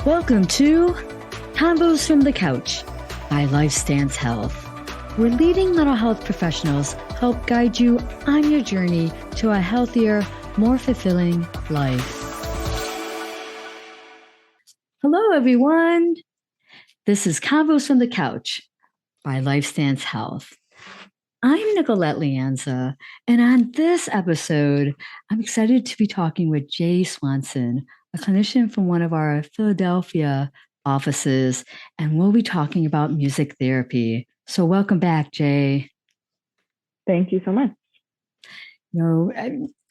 Welcome to Combos from the Couch by Lifestance Health, where leading mental health professionals help guide you on your journey to a healthier, more fulfilling life. Hello, everyone. This is Combos from the Couch by Lifestance Health. I'm Nicolette Lianza, and on this episode, I'm excited to be talking with Jae Swanson, a clinician from one of our Philadelphia offices, and we'll be talking about music therapy. So welcome back, Jae. Thank you so much.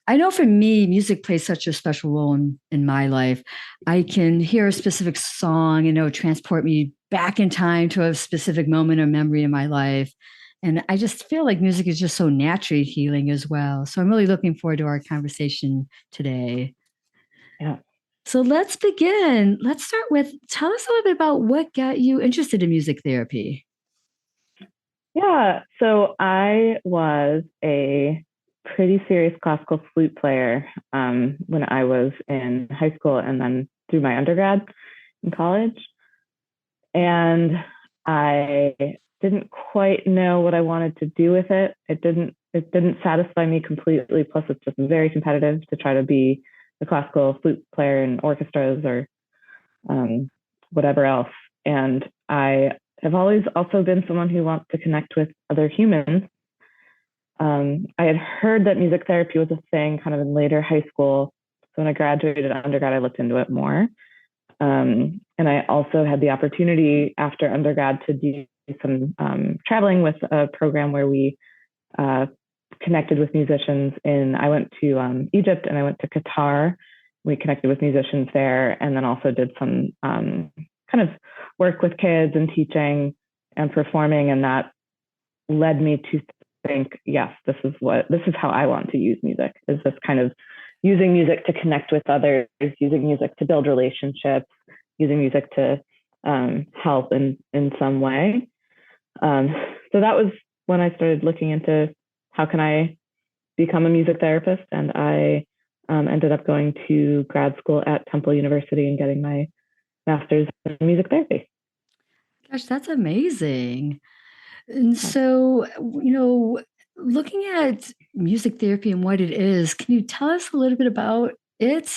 I know for me, music plays such a special role in my life. I can hear a specific song and transport me back in time to a specific moment or memory in my life. And I just feel like music is just so naturally healing as well. So I'm really looking forward to our conversation today. Yeah. So let's begin. Let's start with, tell us a little bit about what got you interested in music therapy. Yeah. So I was a pretty serious classical flute player when I was in high school and then through my undergrad in college. And I didn't quite know what I wanted to do with it. It didn't satisfy me completely. Plus, it's just very competitive to try to be a classical flute player in orchestras or whatever else. And I have always also been someone who wants to connect with other humans. I had heard that music therapy was a thing kind of in later high school. So when I graduated undergrad, I looked into it more. And I also had the opportunity after undergrad to do some traveling with a program where we connected with musicians I went to Egypt and I went to Qatar. We connected with musicians there and then also did some kind of work with kids and teaching and performing. And that led me to think, yes, this is how I want to use music, is this kind of using music to connect with others, using music to build relationships, using music to help in some way. So that was when I started looking into how can I become a music therapist. And I ended up going to grad school at Temple University and getting my master's in music therapy. Gosh, that's amazing. And so, looking at music therapy and what it is, can you tell us a little bit about it,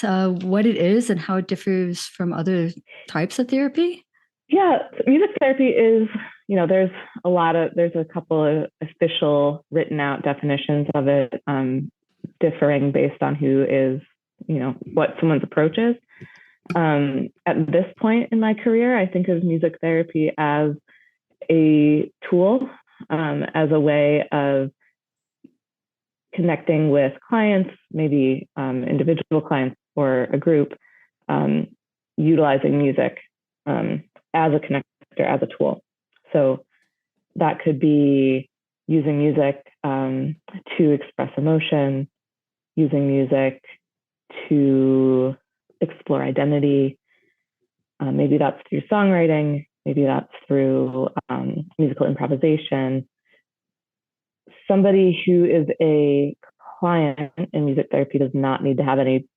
what it is and how it differs from other types of therapy? Yeah, music therapy is, there's a couple of official written out definitions of it, differing based on who is, what someone's approach is. At this point in my career, I think of music therapy as a tool, as a way of connecting with clients, maybe individual clients or a group, utilizing music as a connector, as a tool. So that could be using music to express emotion, using music to explore identity. Maybe that's through songwriting, maybe that's through musical improvisation. Somebody who is a client in music therapy does not need to have any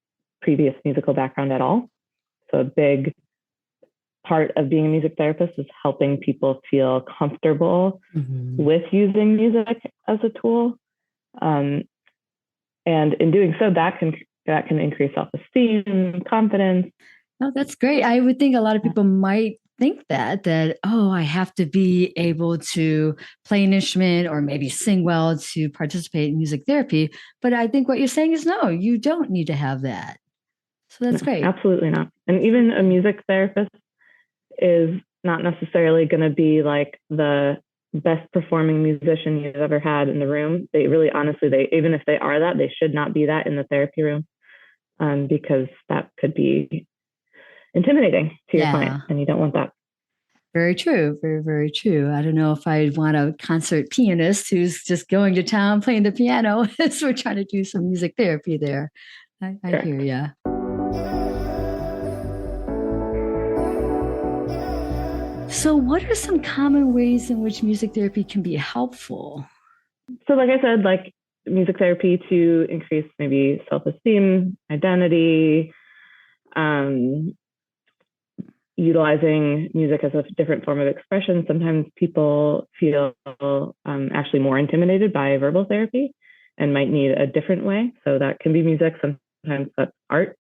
previous musical background at all. So a big part of being a music therapist is helping people feel comfortable with using music as a tool. And in doing so, that can increase self-esteem, confidence. Oh, that's great. I would think a lot of people might think that, I have to be able to play an instrument or maybe sing well to participate in music therapy. But I think what you're saying is, no, you don't need to have that. So that's great. Absolutely not. And even a music therapist is not necessarily going to be like the best performing musician you've ever had in the room. They really, honestly, even if they are that, they should not be that in the therapy room, because that could be intimidating to your client, and you don't want that. Very true. Very, very true. I don't know if I'd want a concert pianist who's just going to town playing the piano as we're trying to do some music therapy there. I hear you. So what are some common ways in which music therapy can be helpful? So like I said, like music therapy to increase maybe self-esteem, identity, utilizing music as a different form of expression. Sometimes people feel actually more intimidated by verbal therapy and might need a different way. So that can be music. Sometimes that's art.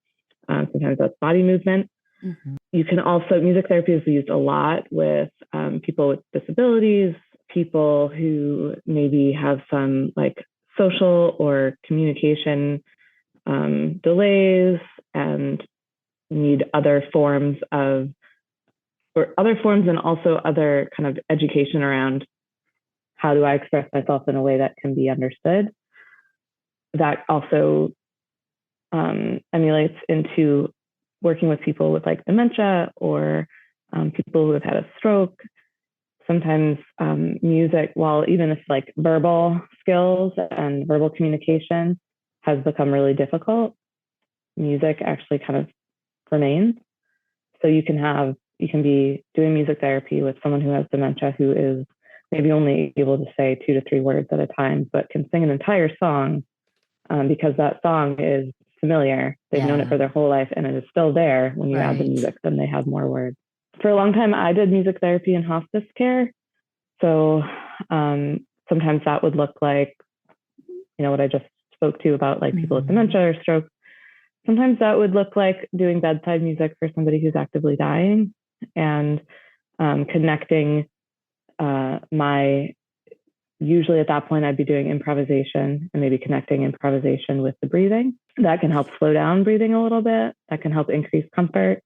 Sometimes that's body movement. Mm-hmm. You can also, music therapy is used a lot with people with disabilities, people who maybe have some like social or communication delays and need other forms and also other kind of education around how do I express myself in a way that can be understood. That also emulates into working with people with like dementia or people who have had a stroke. Sometimes music, while even if like verbal skills and verbal communication has become really difficult, music actually kind of remains. So you can be doing music therapy with someone who has dementia who is maybe only able to say 2 to 3 words at a time, but can sing an entire song because that song is familiar. They've known it for their whole life and it is still there. When you add the music, then they have more words. For a long time, I did music therapy in hospice care. So sometimes that would look like, what I just spoke to about like people with dementia or stroke. Sometimes that would look like doing bedside music for somebody who's actively dying and connecting usually at that point, I'd be doing improvisation and maybe connecting improvisation with the breathing. That can help slow down breathing a little bit. That can help increase comfort.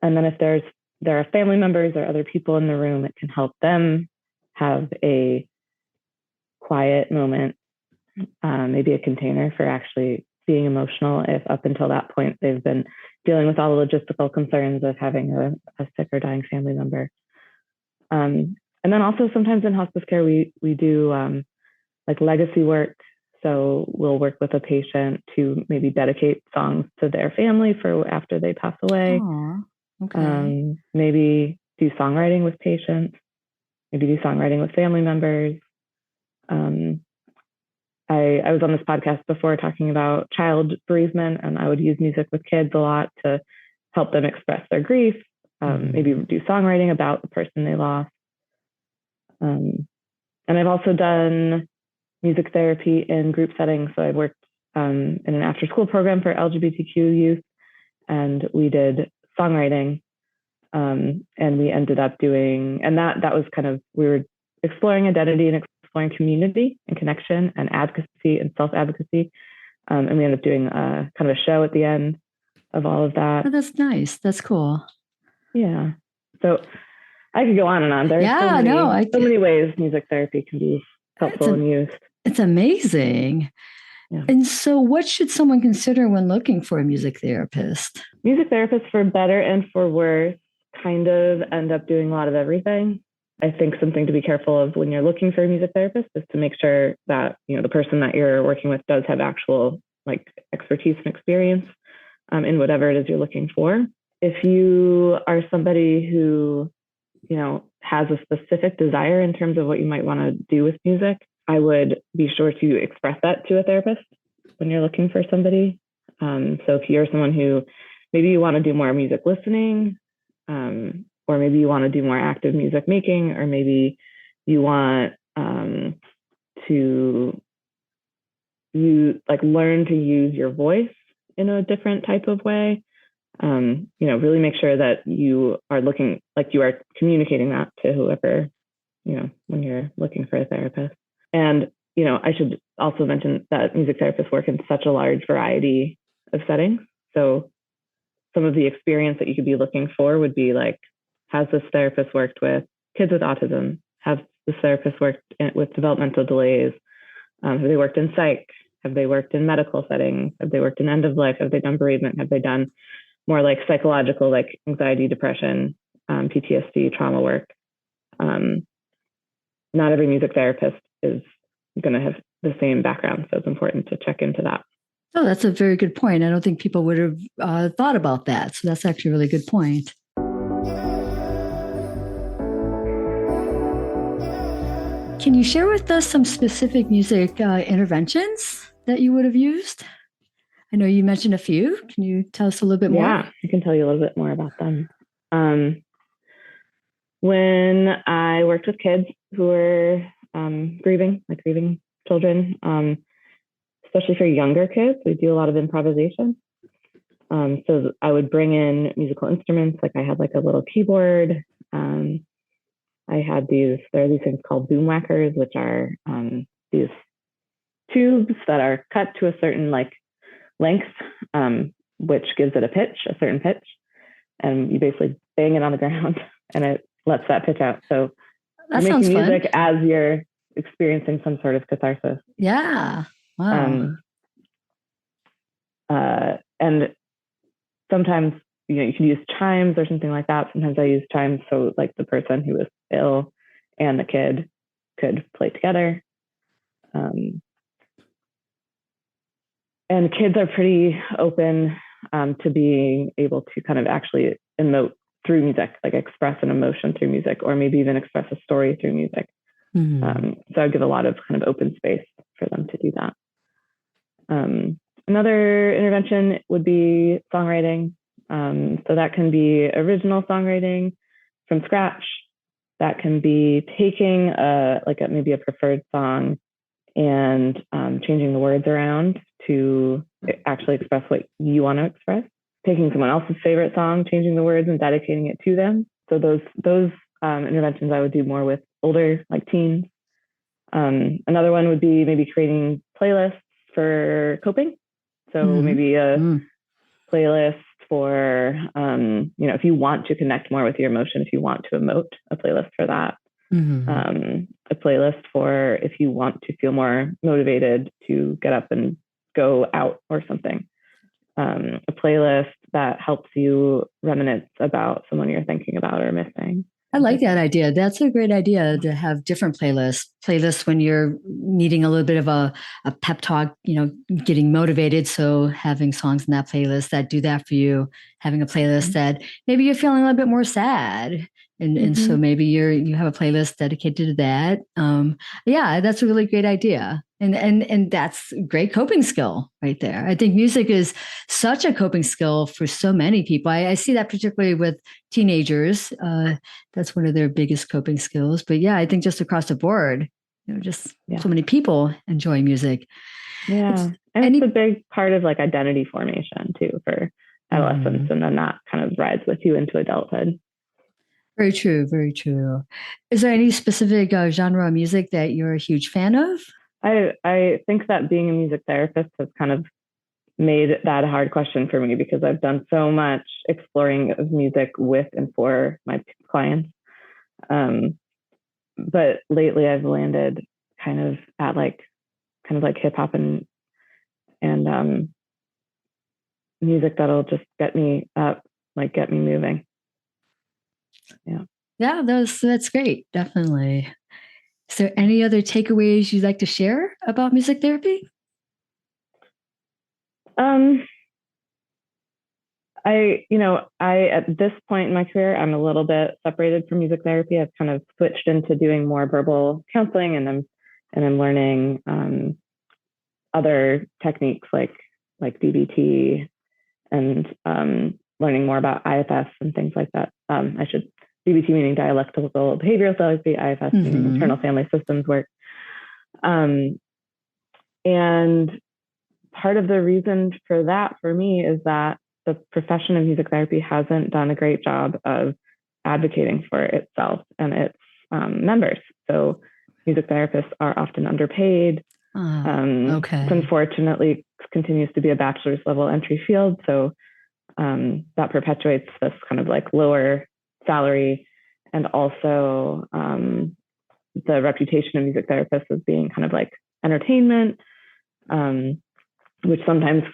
And then if there are family members or other people in the room, it can help them have a quiet moment, maybe a container for actually being emotional if up until that point they've been dealing with all the logistical concerns of having a sick or dying family member. And then also sometimes in hospice care, we do like legacy work. So we'll work with a patient to maybe dedicate songs to their family for after they pass away. Aww, okay. Maybe do songwriting with patients, maybe do songwriting with family members. I was on this podcast before talking about child bereavement, and I would use music with kids a lot to help them express their grief, maybe do songwriting about the person they lost. And I've also done music therapy in group settings. So I worked in an after-school program for LGBTQ youth, and we did songwriting. And we ended up doing, and that was kind of, we were exploring identity and exploring community and connection and advocacy and self-advocacy. And we ended up doing kind of a show at the end of all of that. Oh, that's nice. That's cool. Yeah. So I could go on and on. There's so many ways music therapy can be helpful and used. It's amazing. Yeah. And so what should someone consider when looking for a music therapist? Music therapists, for better and for worse, kind of end up doing a lot of everything. I think something to be careful of when you're looking for a music therapist is to make sure that, the person that you're working with does have actual like expertise and experience in whatever it is you're looking for. If you are somebody who has a specific desire in terms of what you might want to do with music, I would be sure to express that to a therapist when you're looking for somebody. So if you're someone who maybe you want to do more music listening, or maybe you want to do more active music making, or maybe you want to learn to use your voice in a different type of way, really make sure that you are communicating that to whoever, when you're looking for a therapist. And, I should also mention that music therapists work in such a large variety of settings. So some of the experience that you could be looking for would be like, has this therapist worked with kids with autism? Has this therapist worked with developmental delays? Have they worked in psych? Have they worked in medical settings? Have they worked in end of life? Have they done bereavement? Have they done more like psychological, like anxiety, depression, PTSD, trauma work? Not every music therapist is going to have the same background, so it's important to check into that. Oh, that's a very good point. I don't think people would have thought about that. So that's actually a really good point. Can you share with us some specific music interventions that you would have used? I know you mentioned a few. Can you tell us a little bit more? Yeah, I can tell you a little bit more about them. Um, when I worked with kids who were grieving, like grieving children, especially for younger kids, we do a lot of improvisation. So I would bring in musical instruments, like I had like a little keyboard. I had there are these things called boom whackers, which are these tubes that are cut to a certain like length, which gives it a certain pitch. And you basically bang it on the ground and it lets that pitch out. So That you're sounds making fun. music as you're experiencing some sort of catharsis. Yeah. Wow. And sometimes, you can use chimes or something like that. Sometimes I use chimes so like the person who was ill and the kid could play together. And kids are pretty open to being able to kind of actually emote through music, like express an emotion through music, or maybe even express a story through music. So I give a lot of kind of open space for them to do that. Another intervention would be songwriting. So that can be original songwriting from scratch. That can be taking maybe a preferred song and changing the words around to actually express what you want to express. Taking someone else's favorite song, changing the words and dedicating it to them. So those interventions I would do more with older, like teens. Another one would be maybe creating playlists for coping. So maybe a playlist for, if you want to connect more with your emotion, if you want to emote, a playlist for that. A playlist for if you want to feel more motivated to get up and go out or something. A playlist that helps you reminisce about someone you're thinking about or missing. I like that idea. That's a great idea to have different playlists. Playlists when you're needing a little bit of a pep talk, getting motivated. So having songs in that playlist that do that for you, having a playlist that maybe you're feeling a little bit more sad. And so maybe you have a playlist dedicated to that. Yeah, that's a really great idea. And that's a great coping skill right there. I think music is such a coping skill for so many people. I see that particularly with teenagers. That's one of their biggest coping skills. But yeah, I think just across the board, so many people enjoy music. Yeah. It's a big part of like identity formation too for adolescents. And then that kind of rides with you into adulthood. Very true. Very true. Is there any specific genre of music that you're a huge fan of? I think that being a music therapist has kind of made that a hard question for me because I've done so much exploring of music with and for my clients. But lately I've landed kind of at hip hop and music that'll just get me up, like get me moving. Yeah. Yeah, that's great. Definitely. Is there any other takeaways you'd like to share about music therapy? I at this point in my career, I'm a little bit separated from music therapy. I've kind of switched into doing more verbal counseling, and I'm learning other techniques like DBT and learning more about IFS and things like that. DBT meaning dialectical behavioral therapy, IFS meaning internal family systems work. And part of the reason for that for me is that the profession of music therapy hasn't done a great job of advocating for itself and its members. So music therapists are often underpaid. Unfortunately, continues to be a bachelor's level entry field. So that perpetuates this kind of like lower salary, and also the reputation of music therapists as being kind of like entertainment, which sometimes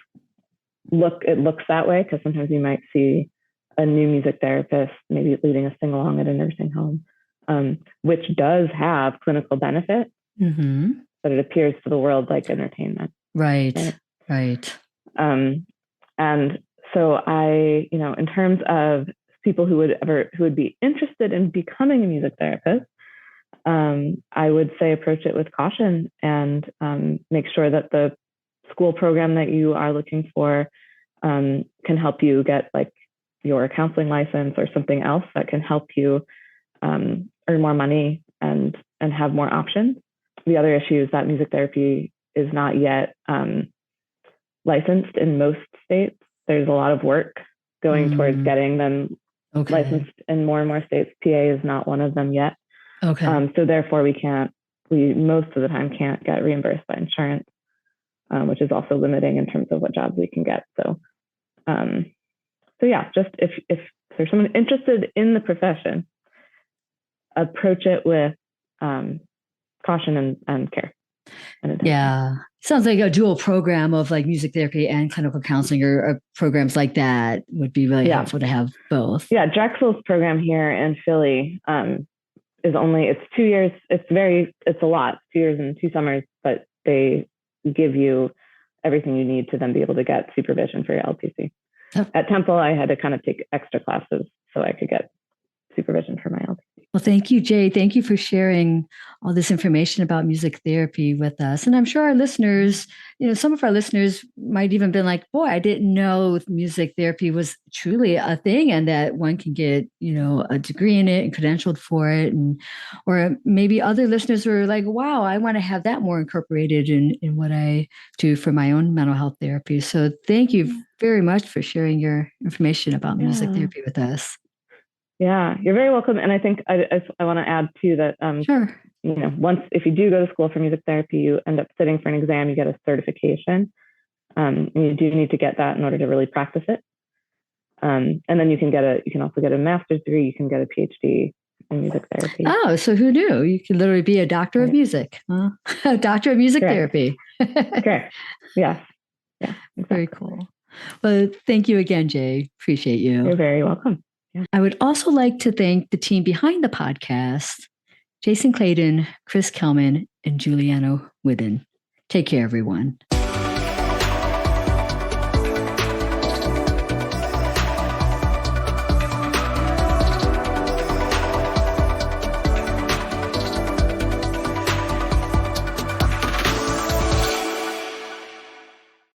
looks that way because sometimes you might see a new music therapist maybe leading a sing-along at a nursing home, which does have clinical benefit, but it appears to the world like entertainment. Right. And so in terms of people who would be interested in becoming a music therapist, I would say approach it with caution and make sure that the school program that you are looking for can help you get like your counseling license or something else that can help you earn more money and have more options. The other issue is that music therapy is not yet licensed in most states. There's a lot of work going towards getting them licensed in more and more states. PA is not one of them yet. So therefore we most of the time can't get reimbursed by insurance, which is also limiting in terms of what jobs we can get. So yeah, just if there's someone interested in the profession, approach it with caution and care. Yeah. Sounds like a dual program of like music therapy and clinical counseling or programs like that would be really helpful to have both. Yeah. Drexel's program here in Philly is it's 2 years. It's a lot, 2 years and 2 summers, but they give you everything you need to then be able to get supervision for your LTC. At Temple, I had to kind of take extra classes so I could get supervision for my LTC. Well, thank you, Jae. Thank you for sharing all this information about music therapy with us. And I'm sure our listeners, some of our listeners might even been like, boy, I didn't know music therapy was truly a thing and that one can get, a degree in it and credentialed for it. Or maybe other listeners were like, wow, I want to have that more incorporated in what I do for my own mental health therapy. So thank you very much for sharing your information about music therapy with us. Yeah, you're very welcome. And I think I want to add too that, once, if you do go to school for music therapy, you end up sitting for an exam, you get a certification. And you do need to get that in order to really practice it. And then you can also get a master's degree. You can get a PhD in music therapy. Oh, so who knew? You could literally be a doctor of music, a doctor of music therapy. Correct. Yes. Yeah. Exactly. Very cool. Well, thank you again, Jae. Appreciate you. You're very welcome. Yeah. I would also like to thank the team behind the podcast, Jason Clayton, Chris Kelman, and Juliano Whidden. Take care, everyone.